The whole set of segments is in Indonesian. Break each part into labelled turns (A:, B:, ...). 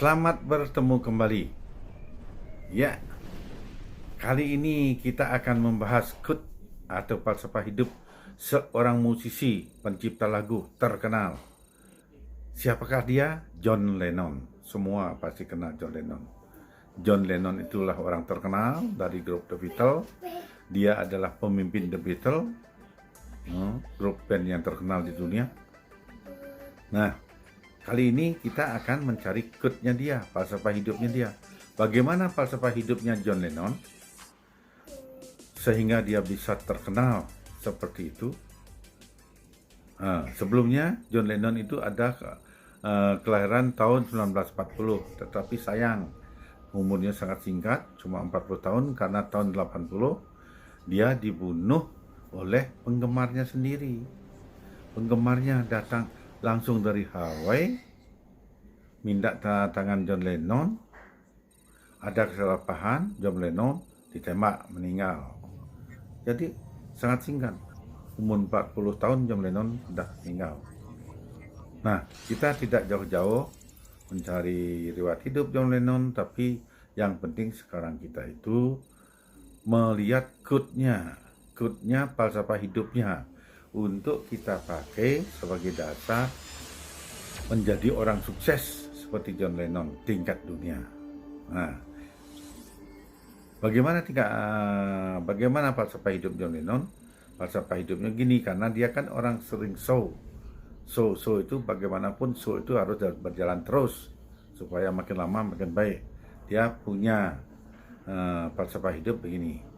A: Selamat bertemu kembali. Ya, kali ini kita akan membahas quote atau falsafah hidup seorang musisi pencipta lagu terkenal. Siapakah dia? John Lennon. Semua pasti kenal John Lennon. John Lennon itulah orang terkenal dari grup The Beatles. Dia adalah pemimpin The Beatles, grup band yang terkenal di dunia. Nah, kali ini kita akan mencari quote-nya dia, falsafah hidupnya dia. Bagaimana falsafah hidupnya John Lennon sehingga dia bisa terkenal seperti itu. Sebelumnya John Lennon itu ada kelahiran tahun 1940, tetapi sayang umurnya sangat singkat, cuma 40 tahun karena tahun 80 dia dibunuh oleh penggemarnya sendiri. Penggemarnya datang langsung dari Hawaii, minta tangan John Lennon. Ada kesalahpahaman, John Lennon ditembak, meninggal. Jadi sangat singkat, umur 40 tahun John Lennon sudah meninggal. Nah, kita tidak jauh-jauh mencari riwayat hidup John Lennon, tapi yang penting sekarang kita itu melihat quote-nya falsafah hidupnya untuk kita pakai sebagai dasar menjadi orang sukses seperti John Lennon tingkat dunia. Nah, bagaimana falsafah hidup John Lennon? Falsafah hidupnya gini, karena dia kan orang sering show itu bagaimanapun show itu harus berjalan terus supaya makin lama makin baik. Dia punya falsafah hidup begini.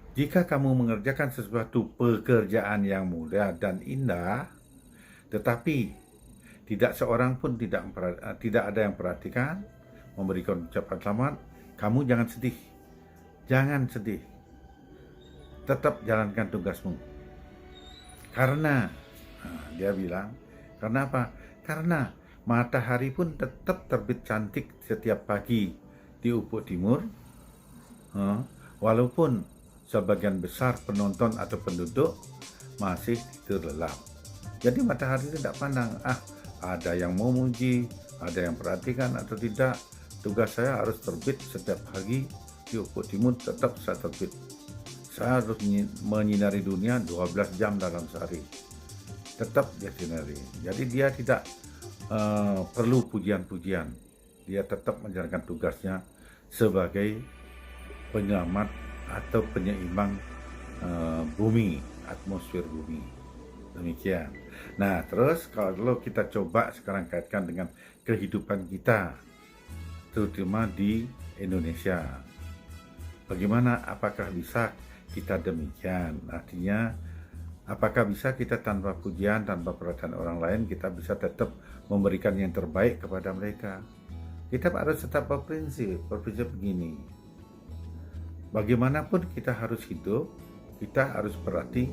A: Jika kamu mengerjakan sesuatu pekerjaan yang mudah dan indah, tetapi tidak seorang pun tidak ada yang perhatikan, memberikan ucapan selamat, kamu jangan sedih. Jangan sedih. Tetap jalankan tugasmu. Karena, dia bilang, karena apa? Karena matahari pun tetap terbit cantik setiap pagi di ufuk timur, walaupun sebagian besar penonton atau penduduk masih terlelap. Jadi matahari tidak pandang, ada yang mau memuji, ada yang perhatikan atau tidak. Tugas saya harus terbit setiap pagi di ufuk timur, tetap saya terbit. Saya harus menyinari dunia 12 jam dalam sehari. Tetap dia sinari. Jadi dia tidak perlu pujian-pujian. Dia tetap menjalankan tugasnya sebagai penyelamat atau penyeimbang bumi, atmosfer bumi. Demikian. Nah, terus kalau kita coba sekarang kaitkan dengan kehidupan kita, terutama di Indonesia. Bagaimana, apakah bisa kita demikian? Artinya, apakah bisa kita tanpa pujian, tanpa perhatian orang lain, kita bisa tetap memberikan yang terbaik kepada mereka? Kita harus tetap berprinsip begini. Bagaimanapun kita harus hidup, kita harus berarti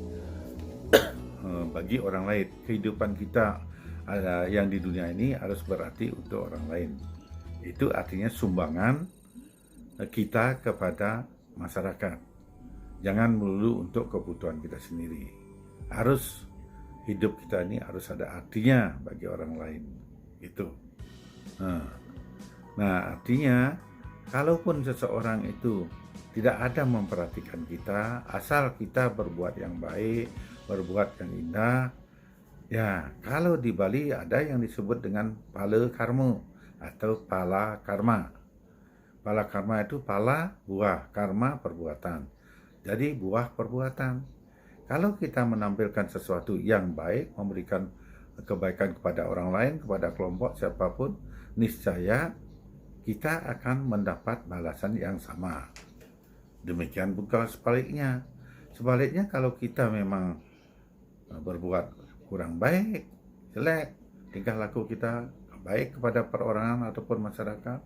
A: bagi orang lain. Kehidupan kita yang di dunia ini harus berarti untuk orang lain. Itu artinya sumbangan kita kepada masyarakat. Jangan melulu untuk kebutuhan kita sendiri. Harus hidup kita ini harus ada artinya bagi orang lain. Itu. Nah, artinya kalaupun seseorang itu tidak ada memperhatikan kita, asal kita berbuat yang baik, berbuat yang indah. Ya, kalau di Bali ada yang disebut dengan pala karma atau pala karma. Pala karma itu pala buah, karma perbuatan. Jadi buah perbuatan. Kalau kita menampilkan sesuatu yang baik, memberikan kebaikan kepada orang lain, kepada kelompok siapapun, niscaya kita akan mendapat balasan yang sama. Demikian pula sebaliknya. Sebaliknya kalau kita memang berbuat kurang baik, jelek, tingkah laku kita baik kepada perorangan ataupun masyarakat,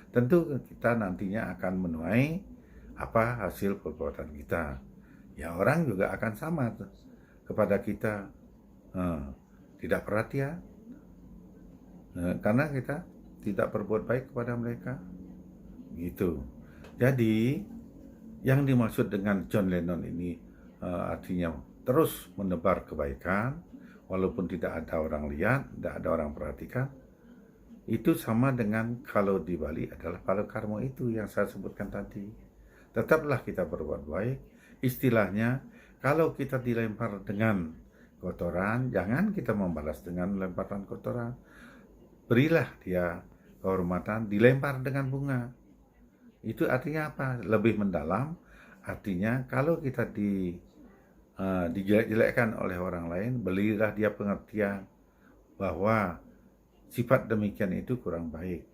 A: tentu kita nantinya akan menuai apa hasil perbuatan kita. Ya, orang juga akan sama kepada kita, tidak perhatian, karena kita tidak berbuat baik kepada mereka. Gitu. Jadi yang dimaksud dengan John Lennon ini artinya terus menebar kebaikan, walaupun tidak ada orang lihat, tidak ada orang perhatikan. Itu sama dengan kalau di Bali adalah Palo Karmo itu yang saya sebutkan tadi. Tetaplah kita berbuat baik. Istilahnya, kalau kita dilempar dengan kotoran, jangan kita membalas dengan lemparan kotoran. Berilah dia kehormatan, dilempar dengan bunga. Itu artinya apa? Lebih mendalam. Artinya kalau kita dijelek-jelekkan oleh orang lain, berilah dia pengertian bahwa sifat demikian itu kurang baik.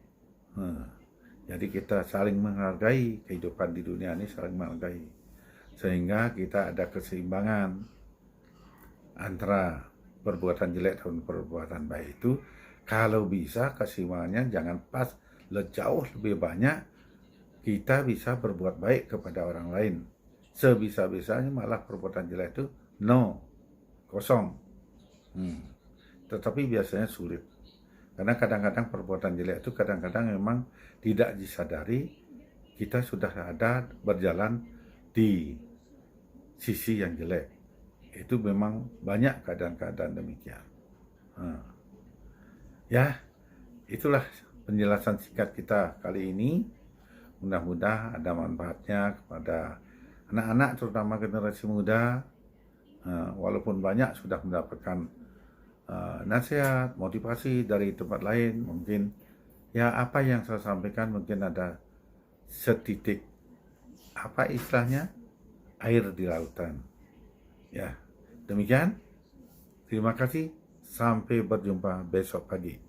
A: Jadi kita saling menghargai, kehidupan di dunia ini saling menghargai, sehingga kita ada keseimbangan antara perbuatan jelek dan perbuatan baik itu. Kalau bisa keseimbangannya jangan pas, jauh lebih banyak kita bisa berbuat baik kepada orang lain. Sebisa-bisanya malah perbuatan jelek itu kosong. Tetapi biasanya sulit. Karena kadang-kadang perbuatan jelek itu kadang-kadang memang tidak disadari kita sudah ada berjalan di sisi yang jelek. Itu memang banyak keadaan-keadaan demikian. Ya, itulah penjelasan singkat kita kali ini. Mudah-mudahan ada manfaatnya kepada anak-anak, terutama generasi muda. Walaupun banyak sudah mendapatkan nasihat, motivasi dari tempat lain, mungkin ya apa yang saya sampaikan mungkin ada setitik apa istilahnya air di lautan. Ya, demikian. Terima kasih. Sampai berjumpa besok pagi.